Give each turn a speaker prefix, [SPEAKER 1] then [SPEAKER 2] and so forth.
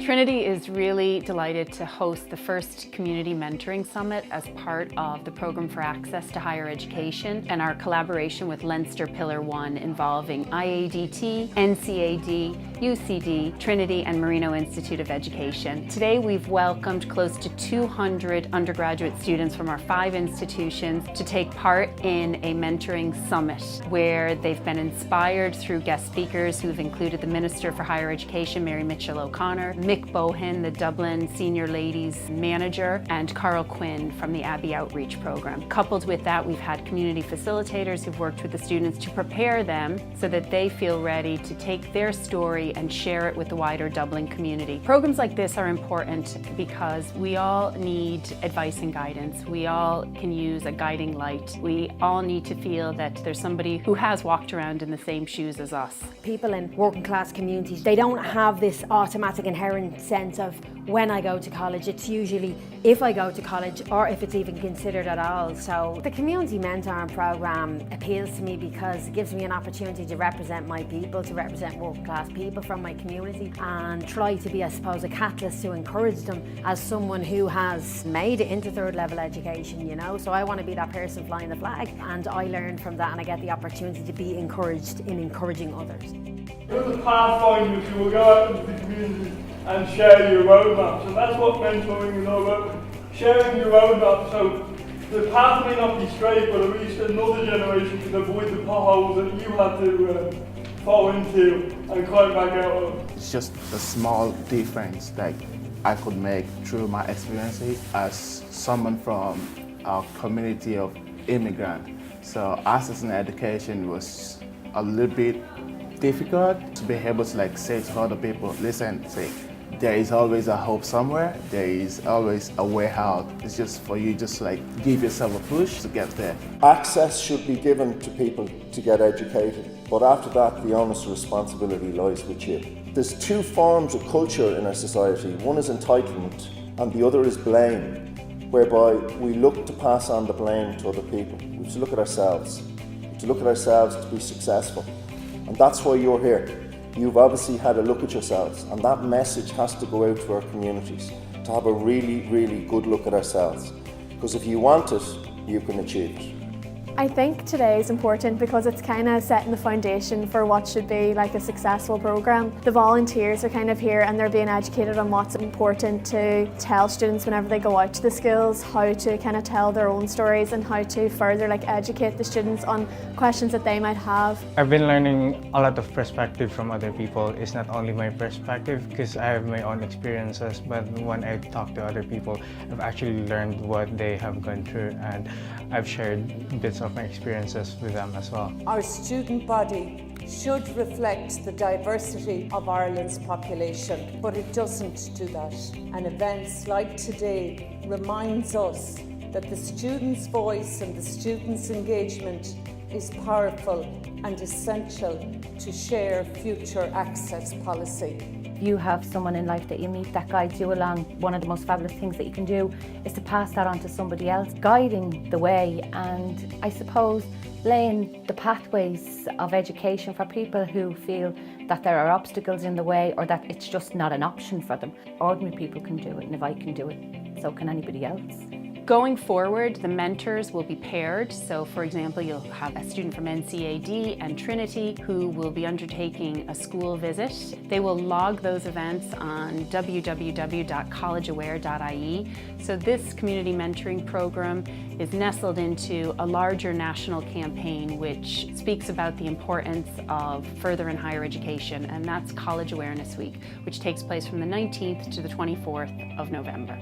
[SPEAKER 1] Trinity is really delighted to host the first Community Mentoring Summit as part of the Programme for Access to Higher Education and our collaboration with Leinster Pillar 1 involving IADT, NCAD, UCD, Trinity and Marino Institute of Education. Today we've welcomed close to 200 undergraduate students from our 5 institutions to take part in a mentoring summit where they've been inspired through guest speakers who've included the Minister for Higher Education, Mary Mitchell O'Connor, Mick Bohan, the Dublin Senior Ladies Manager, and Carl Quinn from the Abbey Outreach Programme. Coupled with that, we've had community facilitators who've worked with the students to prepare them so that they feel ready to take their story and share it with the wider Dublin community. Programs like this are important because we all need advice and guidance. We all can use a guiding light. We all need to feel that there's somebody who has walked around in the same shoes as us.
[SPEAKER 2] People in working class communities, they don't have this automatic inherent sense of when I go to college. It's usually if I go to college or if it's even considered at all. So the Community Mentoring Programme appeals to me because it gives me an opportunity to represent my people, to represent working class people from my community and try to be, I suppose, a catalyst to encourage them as someone who has made it into third level education, you know. So I want to be that person flying the flag, and I learn from that and I get the opportunity to be encouraged in encouraging others.
[SPEAKER 3] You're the pathfinders who will go out into the community and share your roadmap. So that's what mentoring is all about, sharing your roadmap. So the path may not be straight, but at least another generation can avoid the potholes that you had to fall into and climb back out of.
[SPEAKER 4] It's just a small difference that I could make through my experiences as someone from a community of immigrants. So access in education was a little bit difficult to be able to say to other people, listen, there is always a hope somewhere, there is always a way out. It's just for you just give yourself a push to get there.
[SPEAKER 5] Access should be given to people to get educated, but after that the onus of responsibility lies with you. There's 2 forms of culture in our society. One is entitlement and the other is blame, whereby we look to pass on the blame to other people. We have to look at ourselves. We have to look at ourselves to be successful. And that's why you're here. You've obviously had a look at yourselves, and that message has to go out to our communities to have a really, really good look at ourselves. Because if you want it, you can achieve it.
[SPEAKER 6] I think today is important because it's kind of setting the foundation for what should be like a successful programme. The volunteers are kind of here and they're being educated on what's important to tell students whenever they go out to the schools, how to kind of tell their own stories and how to further educate the students on questions that they might have.
[SPEAKER 7] I've been learning a lot of perspective from other people. It's not only my perspective because I have my own experiences, but when I talk to other people, I've actually learned what they have gone through and I've shared bits of my experiences with them as well.
[SPEAKER 8] Our student body should reflect the diversity of Ireland's population, but it doesn't do that. And events like today reminds us that the student's voice and the student's engagement is powerful and essential to share future access policy.
[SPEAKER 9] You have someone in life that you meet that guides you along. One of the most fabulous things that you can do is to pass that on to somebody else, guiding the way and I suppose laying the pathways of education for people who feel that there are obstacles in the way or that it's just not an option for them. Ordinary people can do it, and if I can do it, so can anybody else.
[SPEAKER 1] Going forward, the mentors will be paired. So for example, you'll have a student from NCAD and Trinity who will be undertaking a school visit. They will log those events on www.collegeaware.ie. So this community mentoring program is nestled into a larger national campaign which speaks about the importance of further and higher education, and that's College Awareness Week, which takes place from the 19th to the 24th of November.